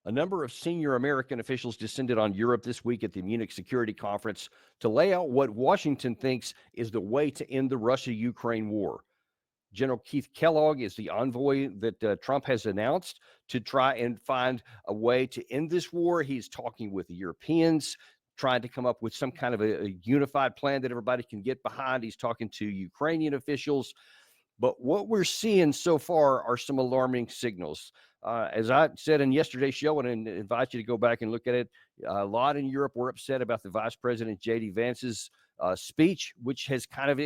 A number of senior American officials descended on Europe this week at the Munich Security Conference to lay out what Washington thinks is the way to end the Russia-Ukraine war. General Keith Kellogg is the envoy that Trump has announced to try and find a way to end this war. He's talking with the Europeans, trying to come up with some kind of a unified plan that everybody can get behind. He's talking to Ukrainian officials. But what we're seeing so far are some alarming signals. As I said in yesterday's show, and I invite you to go back and look at it, a lot in Europe were upset about the Vice President J.D. Vance's speech, which has kind of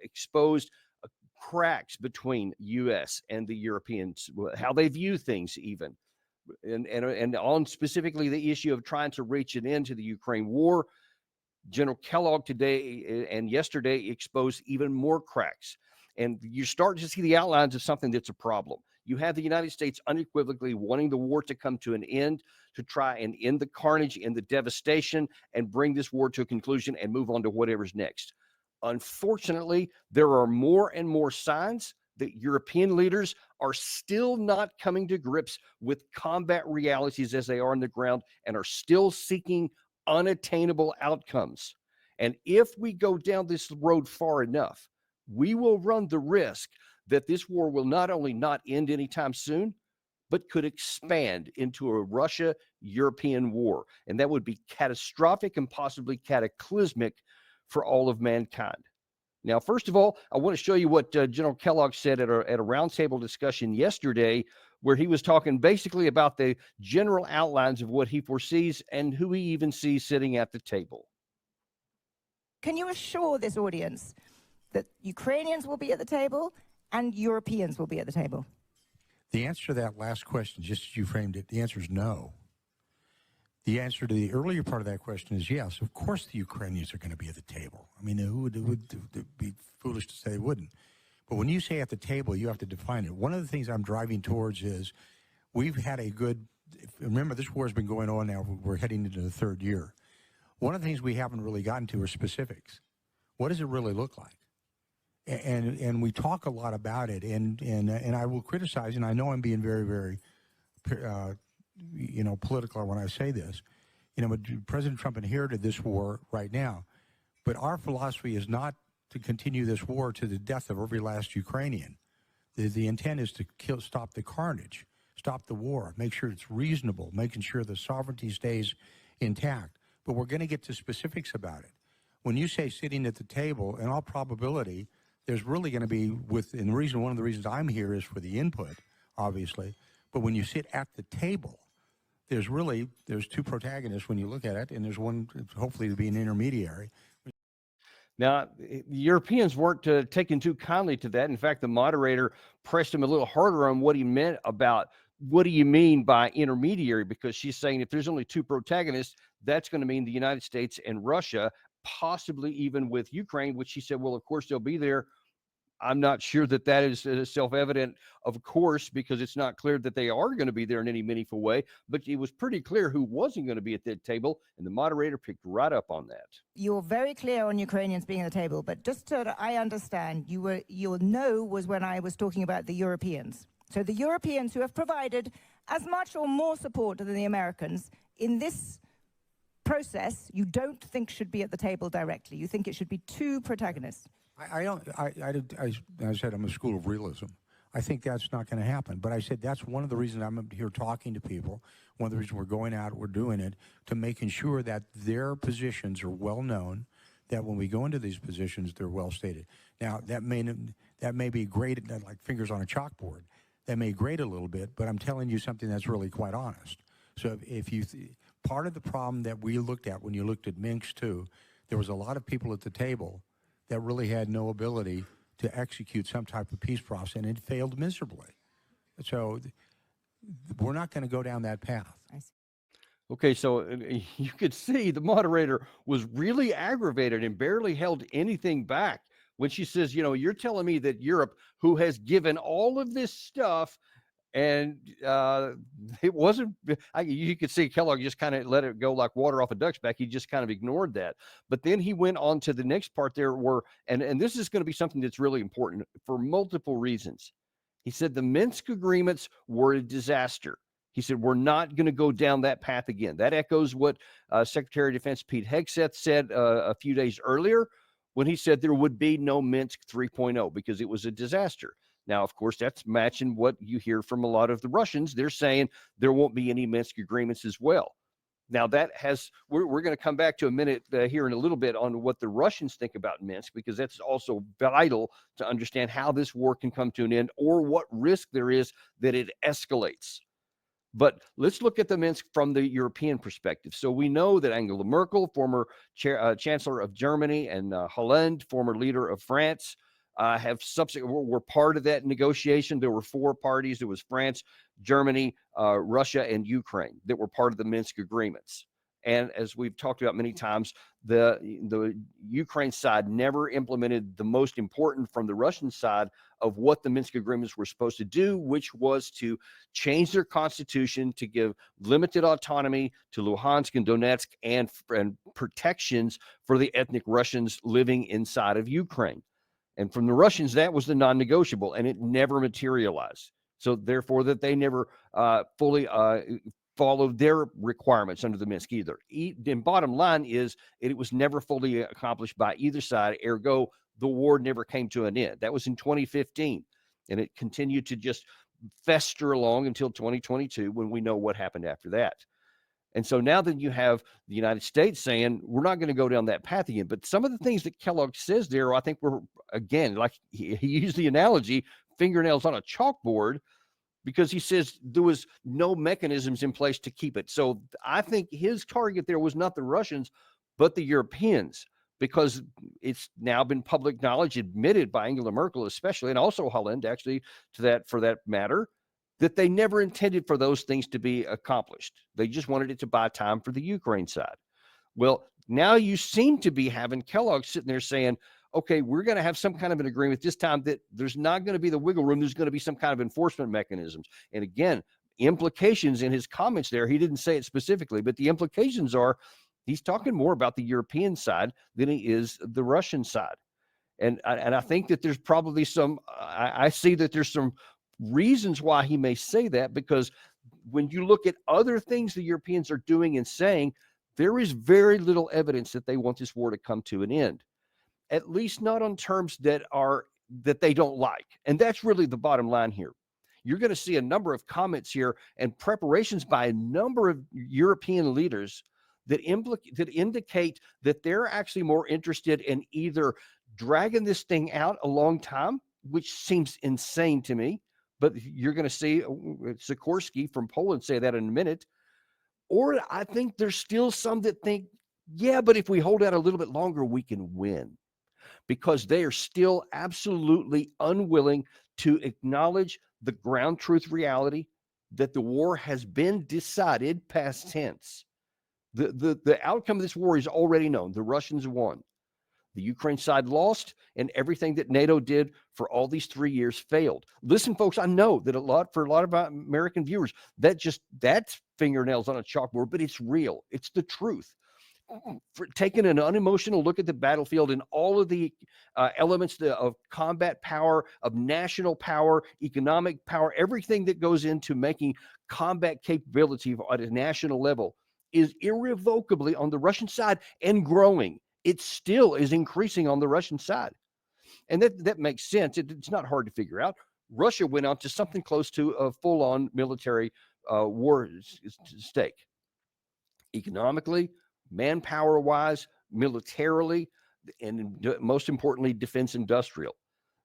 exposed cracks between U.S. and the Europeans, how they view things even. And on specifically the issue of trying to reach an end to the Ukraine war, General Kellogg today and yesterday exposed even more cracks. And you're starting to see the outlines of something that's a problem. You have the United States unequivocally wanting the war to come to an end, to try and end the carnage and the devastation and bring this war to a conclusion and move on to whatever's next. Unfortunately, there are more and more signs that European leaders are still not coming to grips with combat realities as they are on the ground and are still seeking unattainable outcomes. And if we go down this road far enough, we will run the risk that this war will not only not end anytime soon, but could expand into a Russia-European war. And that would be catastrophic and possibly cataclysmic for all of mankind. Now, first of all, I want to show you what General Kellogg said at a roundtable discussion yesterday, where he was talking basically about the general outlines of what he foresees and who he even sees sitting at the table. Can you assure this audience that Ukrainians will be at the table and Europeans will be at the table? The answer to that last question, just as you framed it, the answer is no. The answer to the earlier part of that question is yes. Of course the Ukrainians are going to be at the table. I mean, who would be foolish to say they wouldn't? But when you say at the table, you have to define it. One of the things I'm driving towards is we've had a good, remember this war has been going on now, we're heading into the third year. One of the things we haven't really gotten to are specifics. What does it really look like? And we talk a lot about it, and I will criticize, and I know I'm being very, very, political when I say this. But President Trump inherited this war right now, but our philosophy is not to continue this war to the death of every last Ukrainian. The intent is to stop the carnage, stop the war, make sure it's reasonable, making sure the sovereignty stays intact. But we're going to get to specifics about it. When you say sitting at the table, in all probability, there's really going to be one of the reasons I'm here is for the input, obviously. But when you sit at the table, there's two protagonists when you look at it, and there's one hopefully to be an intermediary. Now, the Europeans weren't taken too kindly to that. In fact, the moderator pressed him a little harder on what he meant about what do you mean by intermediary, because she's saying if there's only two protagonists, that's going to mean the United States and Russia, possibly even with Ukraine, which she said, well, of course, they'll be there. I'm not sure that is self-evident, of course, because it's not clear that they are going to be there in any meaningful way. But it was pretty clear who wasn't going to be at that table, and the moderator picked right up on that. You're very clear on Ukrainians being at the table, but just so that I understand, your no was when I was talking about the Europeans. So the Europeans who have provided as much or more support than the Americans in this process, you don't think should be at the table directly. You think it should be two protagonists. I said I'm a school of realism. I think that's not going to happen. But I said that's one of the reasons I'm here talking to people. One of the reasons we're going out, we're doing it, to making sure that their positions are well known, that when we go into these positions, they're well stated. Now, that may be great, like fingers on a chalkboard. That may grate a little bit, but I'm telling you something that's really quite honest. So if you, part of the problem that we looked at when you looked at Minsk too, there was a lot of people at the table that really had no ability to execute some type of peace process, and it failed miserably. So we're not going to go down that path. Okay, so you could see the moderator was really aggravated and barely held anything back when she says, you're telling me that Europe, who has given all of this stuff, and it wasn't, you could see Kellogg just kind of let it go like water off a duck's back. He just kind of ignored that. But then he went on to the next part there where, and this is going to be something that's really important for multiple reasons. He said the Minsk agreements were a disaster. He said, we're not going to go down that path again. That echoes what Secretary of Defense Pete Hegseth said a few days earlier when he said there would be no Minsk 3.0 because it was a disaster. Now, of course, that's matching what you hear from a lot of the Russians. They're saying there won't be any Minsk agreements as well. Now, that has, we're going to come back to a minute here in a little bit on what the Russians think about Minsk, because that's also vital to understand how this war can come to an end or what risk there is that it escalates. But let's look at the Minsk from the European perspective. So we know that Angela Merkel, former Chancellor of Germany, and Hollande, former leader of France, were part of that negotiation. There were four parties. There was France, Germany, Russia, and Ukraine that were part of the Minsk agreements. And as we've talked about many times, the Ukraine side never implemented the most important from the Russian side of what the Minsk agreements were supposed to do, which was to change their constitution to give limited autonomy to Luhansk and Donetsk and protections for the ethnic Russians living inside of Ukraine. And from the Russians, that was the non-negotiable, and it never materialized. So therefore, that they never fully followed their requirements under the Minsk either. And bottom line is it was never fully accomplished by either side. Ergo, the war never came to an end. That was in 2015, and it continued to just fester along until 2022 when we know what happened after that. And so now that you have the United States saying, we're not going to go down that path again. But some of the things that Kellogg says there, I think were, again, like he used the analogy, fingernails on a chalkboard, because he says there was no mechanisms in place to keep it. So I think his target there was not the Russians, but the Europeans, because it's now been public knowledge, admitted by Angela Merkel especially, and also Holland actually, to that, for that matter, that they never intended for those things to be accomplished. They just wanted it to buy time for the Ukraine side. Well, now you seem to be having Kellogg sitting there saying, okay, we're going to have some kind of an agreement this time that there's not going to be the wiggle room. There's going to be some kind of enforcement mechanisms. And again, implications in his comments there, he didn't say it specifically, but the implications are he's talking more about the European side than he is the Russian side. And I think that there's probably some, I see that there's some reasons why he may say that, because when you look at other things the Europeans are doing and saying, there is very little evidence that they want this war to come to an end, at least not on terms that they don't like. And that's really the bottom line here. You're going to see a number of comments here and preparations by a number of European leaders that indicate that they're actually more interested in either dragging this thing out a long time, which seems insane to me, but you're going to see Sikorski from Poland say that in a minute. Or I think there's still some that think, yeah, but if we hold out a little bit longer, we can win, because they are still absolutely unwilling to acknowledge the ground truth reality that the war has been decided past tense. The outcome of this war is already known. The Russians won. The Ukraine side lost, and everything that NATO did for all these 3 years failed. Listen, folks, I know that for a lot of American viewers, that's fingernails on a chalkboard, but it's real. It's the truth. For taking an unemotional look at the battlefield and all of the elements of combat power, of national power, economic power, everything that goes into making combat capability at a national level is irrevocably on the Russian side and growing. It still is increasing on the Russian side. And that makes sense. It's not hard to figure out. Russia went on to something close to a full-on military war stake. Economically, manpower-wise, militarily, and most importantly, defense industrial.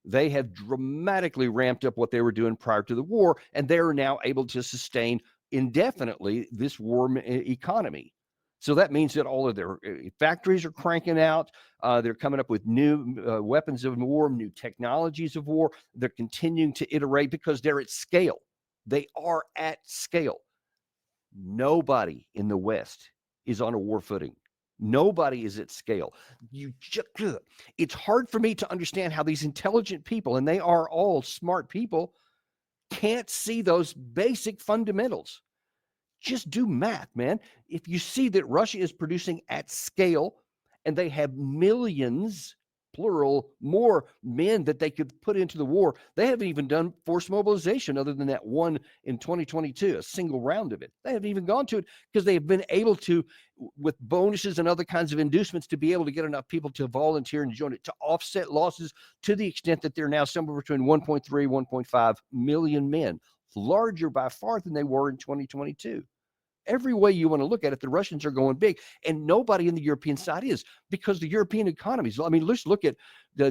They have dramatically ramped up what they were doing prior to the war, and they are now able to sustain indefinitely this war economy. So that means that all of their factories are cranking out. They're coming up with new weapons of war, new technologies of war. They're continuing to iterate because they're at scale. They are at scale. Nobody in the West is on a war footing. Nobody is at scale. It's hard for me to understand how these intelligent people, and they are all smart people, can't see those basic fundamentals. Just do math, man. If you see that Russia is producing at scale and they have millions plural, more men that they could put into the war. They haven't even done forced mobilization other than that one in 2022, a single round of it. They haven't even gone to it because they have been able to, with bonuses and other kinds of inducements, to be able to get enough people to volunteer and join it to offset losses to the extent that they're now somewhere between 1.3, 1.5 million men, larger by far than they were in 2022. Every way you want to look at it, the Russians are going big, and nobody in the European side is, because the European economies, I mean, let's look at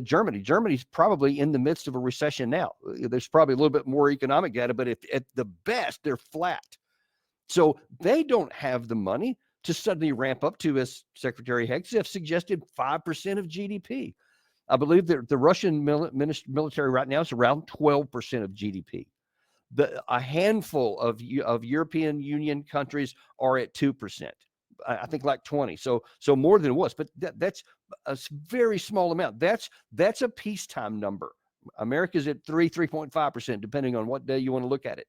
Germany. Germany's probably in the midst of a recession now. There's probably a little bit more economic data, but at the best, they're flat. So they don't have the money to suddenly ramp up to, as Secretary Hegseth suggested, 5% of GDP. I believe that the Russian military right now is around 12% of GDP. A handful of European Union countries are at 2%. I think like 20. So more than it was, but that's a very small amount. That's a peacetime number. America's at 3.5%, depending on what day you want to look at it.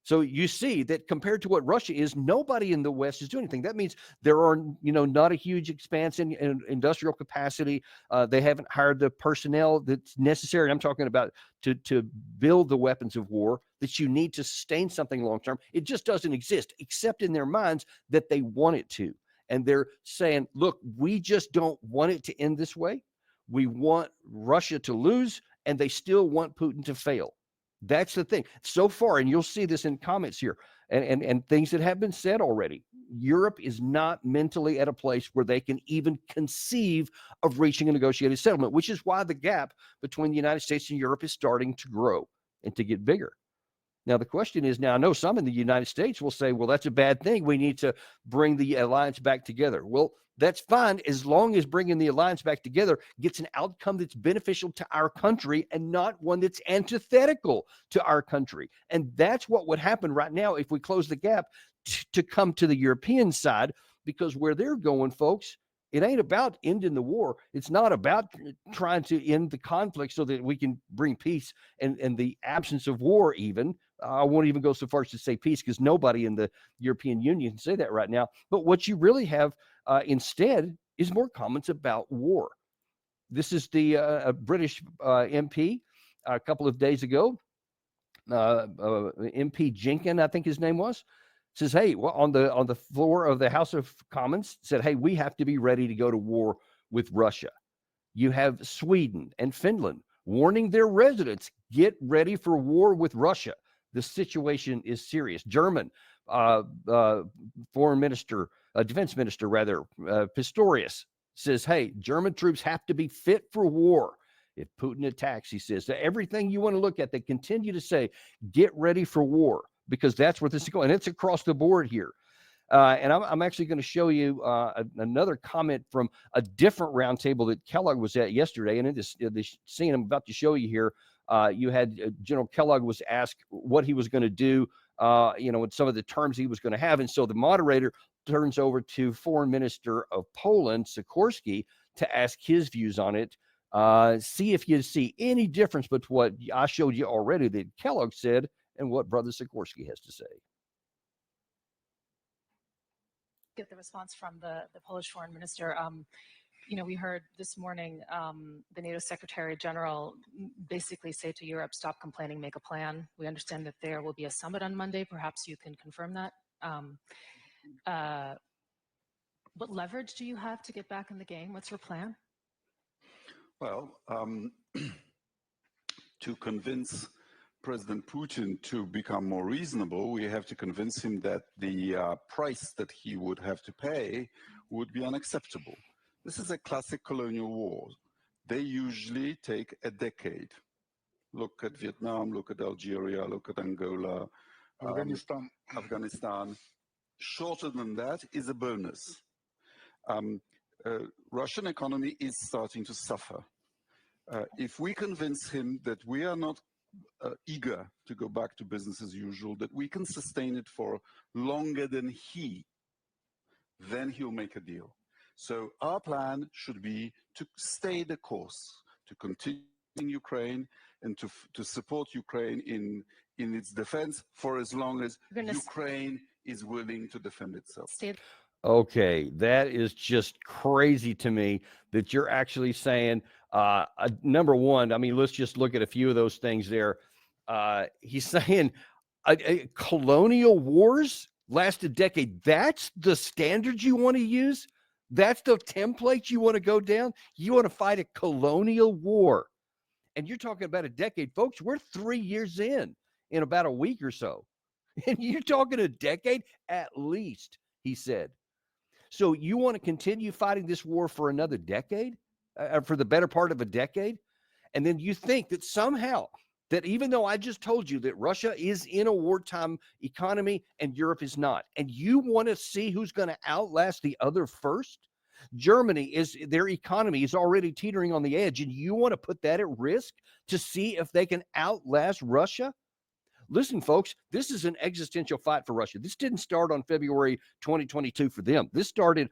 So you see that compared to what Russia is, nobody in the West is doing anything. That means there are, not a huge expanse in industrial capacity. They haven't hired the personnel that's necessary. I'm talking about to build the weapons of war that you need to sustain something long term. It just doesn't exist, except in their minds that they want it to. And they're saying, look, we just don't want it to end this way. We want Russia to lose, and they still want Putin to fail. That's the thing so far, and you'll see this in comments here and things that have been said already. Europe is not mentally at a place where they can even conceive of reaching a negotiated settlement, which is why the gap between the United States and Europe is starting to grow and to get bigger. Now, the question is, I know some in the United States will say, well, that's a bad thing. We need to bring the alliance back together. Well, that's fine as long as bringing the alliance back together gets an outcome that's beneficial to our country and not one that's antithetical to our country. And that's what would happen right now if we close the gap to come to the European side, because where they're going, folks, it ain't about ending the war. It's not about trying to end the conflict so that we can bring peace and the absence of war even. I won't even go so far as to say peace, because nobody in the European Union can say that right now. But what you really have instead is more comments about war. This is the British MP a couple of days ago. MP Jenkins, I think his name was, says, hey, well, on the floor of the House of Commons, said, hey, we have to be ready to go to war with Russia. You have Sweden and Finland warning their residents, get ready for war with Russia. The situation is serious. German foreign minister, defense minister rather, Pistorius says, hey, German troops have to be fit for war if Putin attacks. He says, everything you want to look at, they continue to say, get ready for war, because that's where this is going. And it's across the board here. And I'm actually going to show you another comment from a different roundtable that Kellogg was at yesterday. And in this scene I'm about to show you here, you had General Kellogg was asked what he was going to do, and some of the terms he was going to have. And so the moderator turns over to Foreign Minister of Poland, Sikorski, to ask his views on it. See if you see any difference between what I showed you already that Kellogg said and what Brother Sikorski has to say. Get the response from the Polish foreign minister. We heard this morning the NATO Secretary General basically say to Europe, stop complaining, make a plan. We understand that there will be a summit on Monday. Perhaps you can confirm that. What leverage do you have to get back in the game? What's your plan? Well, to convince President Putin to become more reasonable, we have to convince him that the price that he would have to pay would be unacceptable. This is a classic colonial war. They usually take a decade. Look at Vietnam, look at Algeria, look at Angola, Afghanistan. Shorter than that is a bonus. Russian economy is starting to suffer. If we convince him that we are not eager to go back to business as usual, that we can sustain it for longer than he, then he'll make a deal. So our plan should be to stay the course, to continue in Ukraine and to support Ukraine in its defense for as long as Ukraine is willing to defend itself. Okay, that is just crazy to me that you're actually saying, number one, I mean, let's just look at a few of those things there. He's saying colonial wars last a decade. That's the standard you want to use? That's the template you want to go down? You want to fight a colonial war? And you're talking about a decade, folks. We're 3 years in about a week or so. And you're talking a decade at least, he said. So you want to continue fighting this war for another decade, for the better part of a decade? And then you think that somehow, that even though I just told you that Russia is in a wartime economy and Europe is not, and you want to see who's going to outlast the other first? Germany, their economy is already teetering on the edge, and you want to put that at risk to see if they can outlast Russia? Listen, folks, this is an existential fight for Russia. This didn't start on February 2022 for them. This started,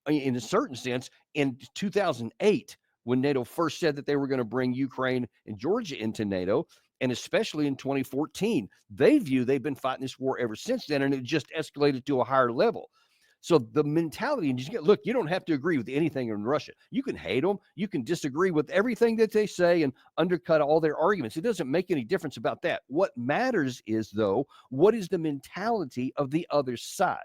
in a certain sense, in 2008, when NATO first said that they were going to bring Ukraine and Georgia into NATO, and especially in 2014. They've been fighting this war ever since then, and it just escalated to a higher level. So the mentality, and look, you don't have to agree with anything in Russia. You can hate them. You can disagree with everything that they say and undercut all their arguments. It doesn't make any difference about that. What matters is, though, what is the mentality of the other side?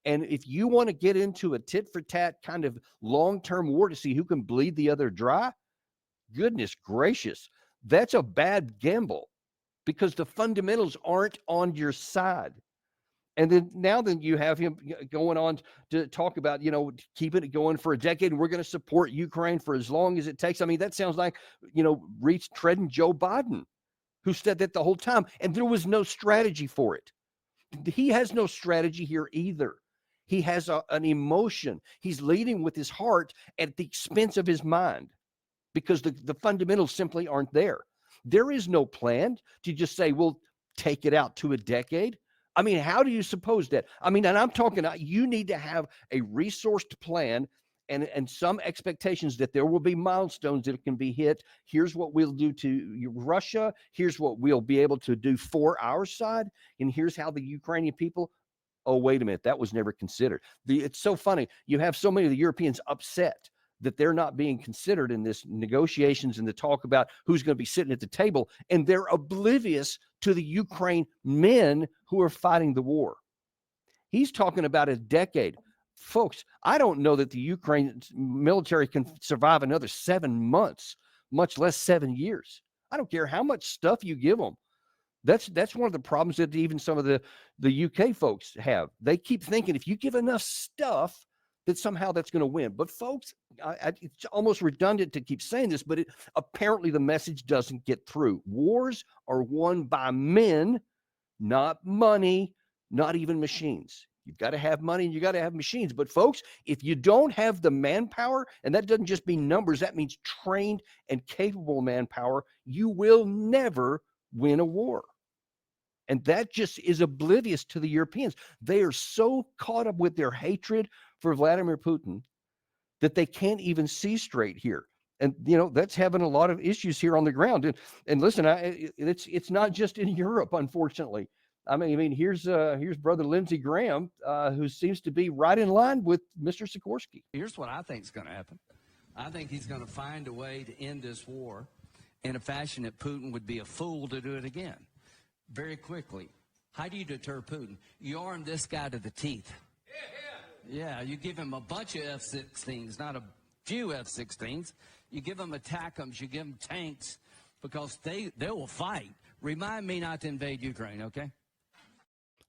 And if you want to get into a tit-for-tat kind of long-term war to see who can bleed the other dry, goodness gracious, that's a bad gamble, because the fundamentals aren't on your side. And then you have him going on to talk about, keeping it going for a decade, and we're going to support Ukraine for as long as it takes. I mean, that sounds like, treading Joe Biden, who said that the whole time, and there was no strategy for it. He has no strategy here either. He has an emotion. He's leading with his heart at the expense of his mind, because the fundamentals simply aren't there. There is no plan to just say, we'll take it out to a decade. I mean, how do you suppose that? I mean, and I'm talking, you need to have a resourced plan and some expectations that there will be milestones that can be hit. Here's what we'll do to Russia. Here's what we'll be able to do for our side. And here's how the Ukrainian people, oh, wait a minute, that was never considered. It's so funny. You have so many of the Europeans upset that they're not being considered in this negotiations and the talk about who's going to be sitting at the table, and they're oblivious to the Ukraine men who are fighting the war. He's talking about a decade. Folks, I don't know that the Ukraine military can survive another 7 months, much less 7 years. I don't care how much stuff you give them. That's one of the problems that even some of the UK folks have. They keep thinking if you give enough stuff, that somehow that's going to win. But folks, it's almost redundant to keep saying this, but apparently the message doesn't get through. Wars are won by men, not money, not even machines. You've got to have money and you got to have machines. But folks, if you don't have the manpower, and that doesn't just mean numbers, that means trained and capable manpower, you will never win a war. And that just is oblivious to the Europeans. They are so caught up with their hatred for Vladimir Putin that they can't even see straight here. And, that's having a lot of issues here on the ground. And listen, it's not just in Europe, unfortunately. I mean, here's Brother Lindsey Graham, who seems to be right in line with Mr. Sikorsky. Here's what I think is going to happen. I think he's going to find a way to end this war in a fashion that Putin would be a fool to do it again. Very quickly. How do you deter Putin? You arm this guy to the teeth. Yeah, you give him a bunch of F-16s, not a few F-16s. You give them ATACMS, you give them tanks, because they will fight. Remind me not to invade Ukraine, okay?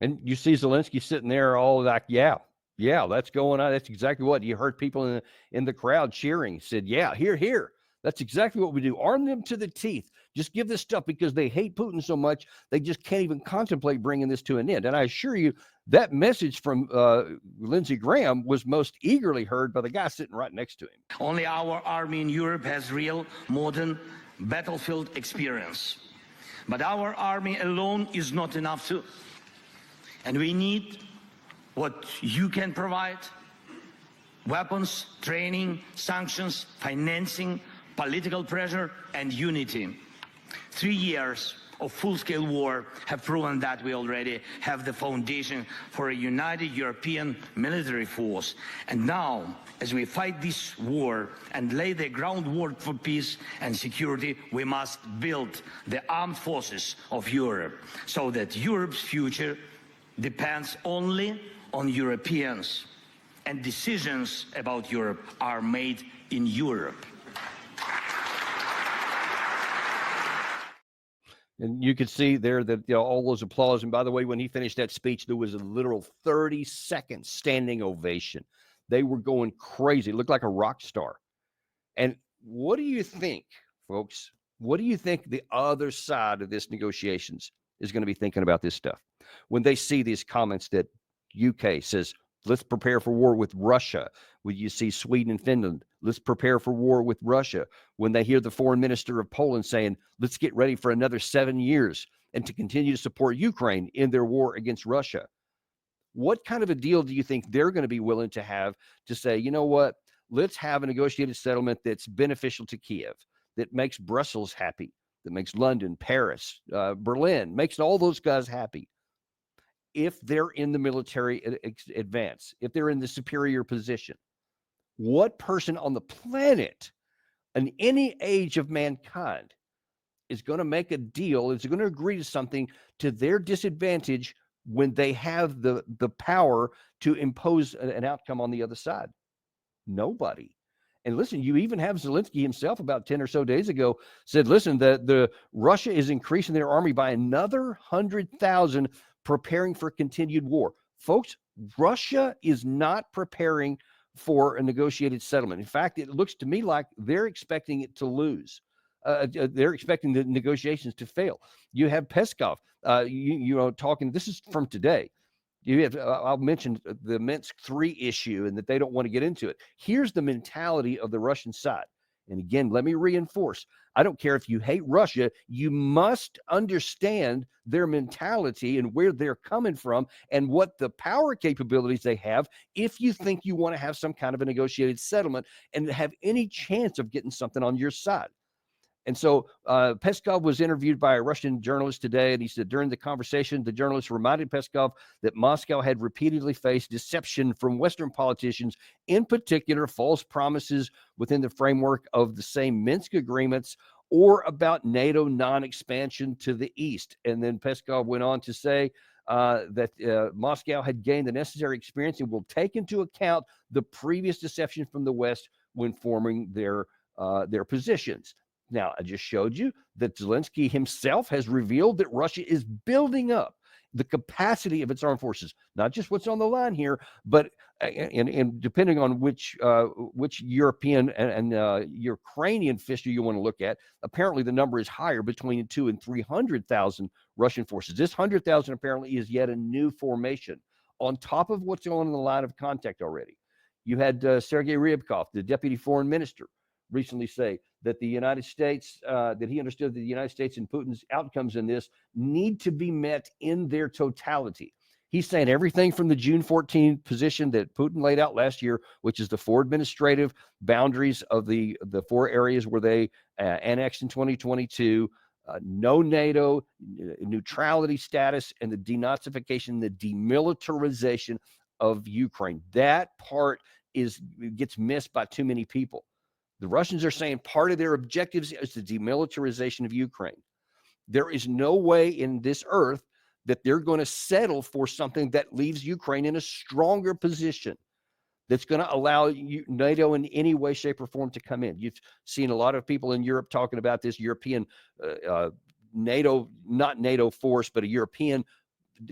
And you see Zelensky sitting there all like, yeah, that's going on. That's exactly what you heard people in the crowd cheering. Said, yeah, here. That's exactly what we do. Arm them to the teeth. Just give this stuff, because they hate Putin so much, they just can't even contemplate bringing this to an end. And I assure you, that message from Lindsey Graham was most eagerly heard by the guy sitting right next to him. Only our army in Europe has real modern battlefield experience. But our army alone is not enough too. And we need what you can provide: weapons, training, sanctions, financing, political pressure, and unity. 3 years of full-scale war have proven that we already have the foundation for a united European military force. And now, as we fight this war and lay the groundwork for peace and security, we must build the armed forces of Europe so that Europe's future depends only on Europeans, and decisions about Europe are made in Europe. And you could see there that all those applause. And by the way, when he finished that speech, there was a literal 30-second standing ovation. They were going crazy. It looked like a rock star. And what do you think, folks? What do you think the other side of this negotiations is going to be thinking about this stuff when they see these comments that UK says, let's prepare for war with Russia? When you see Sweden and Finland, let's prepare for war with Russia. When they hear the foreign minister of Poland saying, let's get ready for another 7 years and to continue to support Ukraine in their war against Russia. What kind of a deal do you think they're going to be willing to have to say, you know what, let's have a negotiated settlement that's beneficial to Kiev, that makes Brussels happy, that makes London, Paris, Berlin, makes all those guys happy? If they're in the military advance, if they're in the superior position, what person on the planet in any age of mankind is going to make a deal, is going to agree to something to their disadvantage when they have the power to impose an outcome on the other side? Nobody. And listen, you even have Zelensky himself about 10 or so days ago said, listen, the Russia is increasing their army by another 100,000, preparing for continued war. Folks, Russia is not preparing for a negotiated settlement. In fact, it looks to me like they're expecting it to lose. They're expecting the negotiations to fail. You have Peskov, talking. This is from today. You have, I'll mention the Minsk III issue and that they don't want to get into it. Here's the mentality of the Russian side. And again, let me reinforce, I don't care if you hate Russia, you must understand their mentality and where they're coming from and what the power capabilities they have if you think you want to have some kind of a negotiated settlement and have any chance of getting something on your side. And so Peskov was interviewed by a Russian journalist today, and he said during the conversation, the journalist reminded Peskov that Moscow had repeatedly faced deception from Western politicians, in particular false promises within the framework of the same Minsk agreements or about NATO non-expansion to the east. And then Peskov went on to say that Moscow had gained the necessary experience and will take into account the previous deception from the West when forming their positions. Now, I just showed you that Zelensky himself has revealed that Russia is building up the capacity of its armed forces, not just what's on the line here, but and depending on which European and Ukrainian figure you want to look at, apparently the number is higher, between 200,000 and 300,000 Russian forces. This 100,000 apparently is yet a new formation on top of what's on the line of contact already. You had Sergei Ryabkov, the deputy foreign minister, recently say that the United States, that he understood that the United States and Putin's outcomes in this need to be met in their totality. He's saying everything from the June 14 position that Putin laid out last year, which is the four administrative boundaries of the four areas where they annexed in 2022, no NATO, neutrality status, and the denazification, the demilitarization of Ukraine. That part gets missed by too many people. The Russians are saying part of their objectives is the demilitarization of Ukraine. There is no way in this earth that they're going to settle for something that leaves Ukraine in a stronger position that's going to allow NATO in any way, shape, or form to come in. You've seen a lot of people in Europe talking about this European NATO, not NATO force, but a European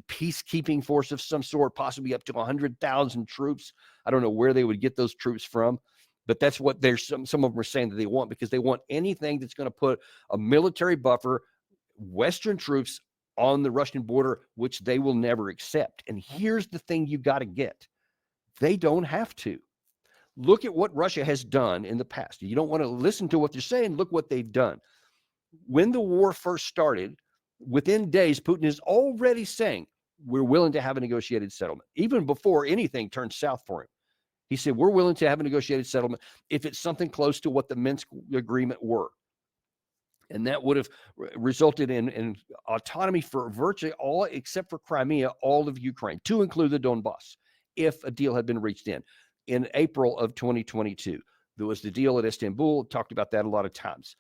peacekeeping force of some sort, possibly up to 100,000 troops. I don't know where they would get those troops from. But that's what some of them are saying that they want, because they want anything that's going to put a military buffer, Western troops on the Russian border, which they will never accept. And here's the thing you got to get. They don't have to. Look at what Russia has done in the past. You don't want to listen to what they're saying. Look what they've done. When the war first started, within days, Putin is already saying, we're willing to have a negotiated settlement, even before anything turned south for him. He said, we're willing to have a negotiated settlement if it's something close to what the Minsk agreement were. And that would have resulted in autonomy for virtually all, except for Crimea, all of Ukraine, to include the Donbass, if a deal had been reached in April of 2022. There was the deal at Istanbul, talked about that a lot of times.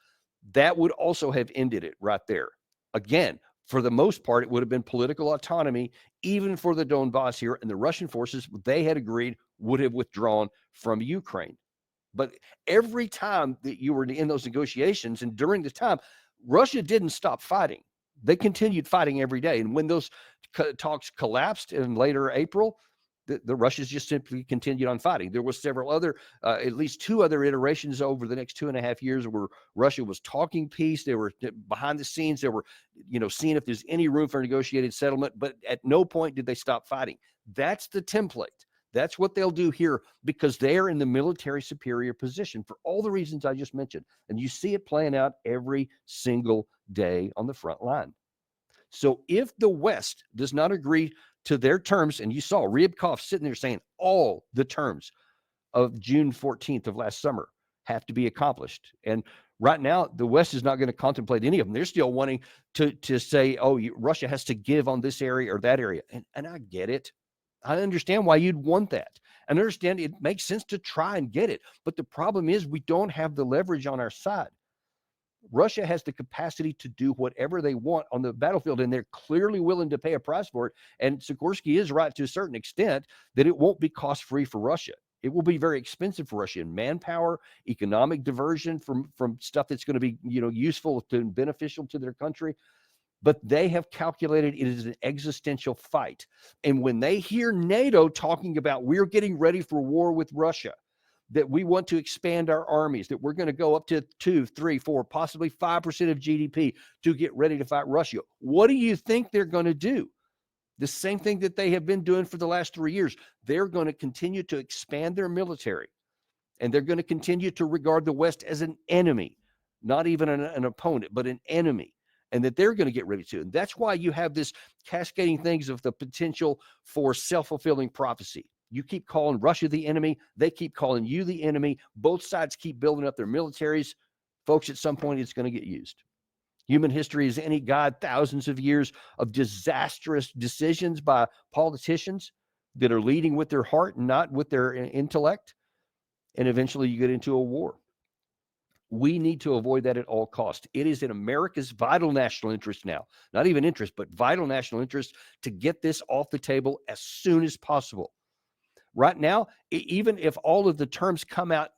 That would also have ended it right there. Again, for the most part, it would have been political autonomy, even for the Donbass here, and the Russian forces, they had agreed, would have withdrawn from Ukraine. But every time that you were in those negotiations and during the time, Russia didn't stop fighting. They continued fighting every day. And when those talks collapsed in later April, the Russians just simply continued on fighting. There was several other, at least 2 other iterations over the next 2.5 years where Russia was talking peace. They were behind the scenes. They were, seeing if there's any room for negotiated settlement. But at no point did they stop fighting. That's the template. That's what they'll do here because they're in the military superior position for all the reasons I just mentioned. And you see it playing out every single day on the front line. So if the West does not agree to their terms, and you saw Ryabkov sitting there saying all the terms of June 14th of last summer have to be accomplished. And right now, the West is not going to contemplate any of them. They're still wanting to say, Russia has to give on this area or that area. And I get it. I understand why you'd want that. And understand it makes sense to try and get it. But the problem is we don't have the leverage on our side. Russia has the capacity to do whatever they want on the battlefield, and they're clearly willing to pay a price for it. And Sikorsky is right to a certain extent that it won't be cost-free for Russia. It will be very expensive for Russia in manpower, economic diversion from stuff that's going to be useful and beneficial to their country. But they have calculated it is an existential fight. And when they hear NATO talking about we're getting ready for war with Russia, that we want to expand our armies, that we're going to go up to 2, 3, 4, possibly 5% of GDP to get ready to fight Russia, what do you think they're going to do? The same thing that they have been doing for the last 3 years. They're going to continue to expand their military, and they're going to continue to regard the West as an enemy, not even an opponent, but an enemy. And that they're going to get ready to. And that's why you have this cascading things of the potential for self-fulfilling prophecy. You keep calling Russia the enemy. They keep calling you the enemy. Both sides keep building up their militaries. Folks, at some point, it's going to get used. Human history is any guide, thousands of years of disastrous decisions by politicians that are leading with their heart and not with their intellect. And eventually you get into a war. We need to avoid that at all costs. It is in America's vital national interest now, not even interest, but vital national interest to get this off the table as soon as possible. Right now, even if all of the terms come out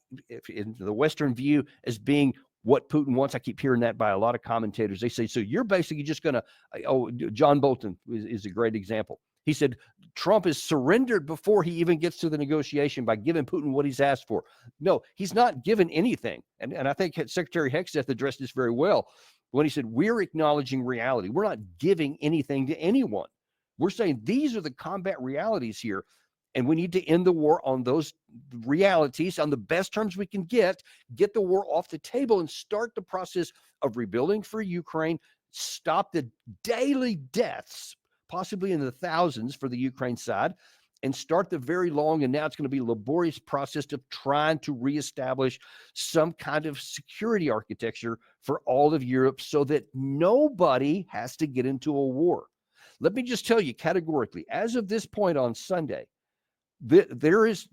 in the Western view as being what Putin wants, I keep hearing that by a lot of commentators. They say, so you're basically just going to, John Bolton is a great example. He said, Trump is surrendered before he even gets to the negotiation by giving Putin what he's asked for. No, he's not given anything. And I think Secretary Hegseth addressed this very well when he said, we're acknowledging reality. We're not giving anything to anyone. We're saying these are the combat realities here. And we need to end the war on those realities on the best terms we can get the war off the table and start the process of rebuilding for Ukraine, stop the daily deaths, possibly in the thousands for the Ukraine side, and start the very long, and now it's going to be laborious process of trying to reestablish some kind of security architecture for all of Europe so that nobody has to get into a war. Let me just tell you categorically, as of this point on Sunday, there is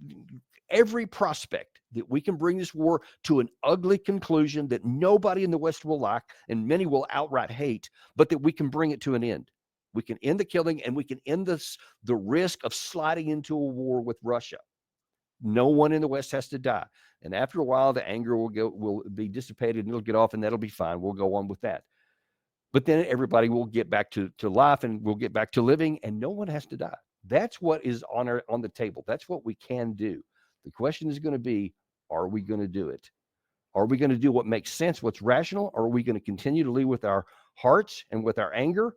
every prospect that we can bring this war to an ugly conclusion that nobody in the West will like and many will outright hate, but that we can bring it to an end. We can end the killing and we can end the risk of sliding into a war with Russia. No one in the West has to die. And after a while, the anger will be dissipated and it'll get off and that'll be fine. We'll go on with that. But then everybody will get back to life and we'll get back to living and no one has to die. That's what is on the table. That's what we can do. The question is going to be, are we going to do it? Are we going to do what makes sense, what's rational? Or are we going to continue to lead with our hearts and with our anger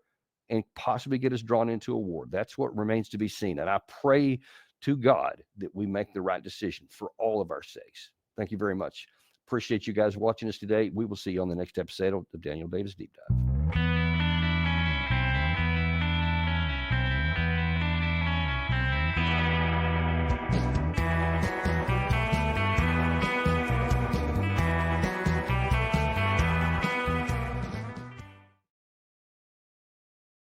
and possibly get us drawn into a war? That's what remains to be seen. And I pray to God that we make the right decision for all of our sakes. Thank you very much. Appreciate you guys watching us today. We will see you on the next episode of Daniel Davis Deep Dive.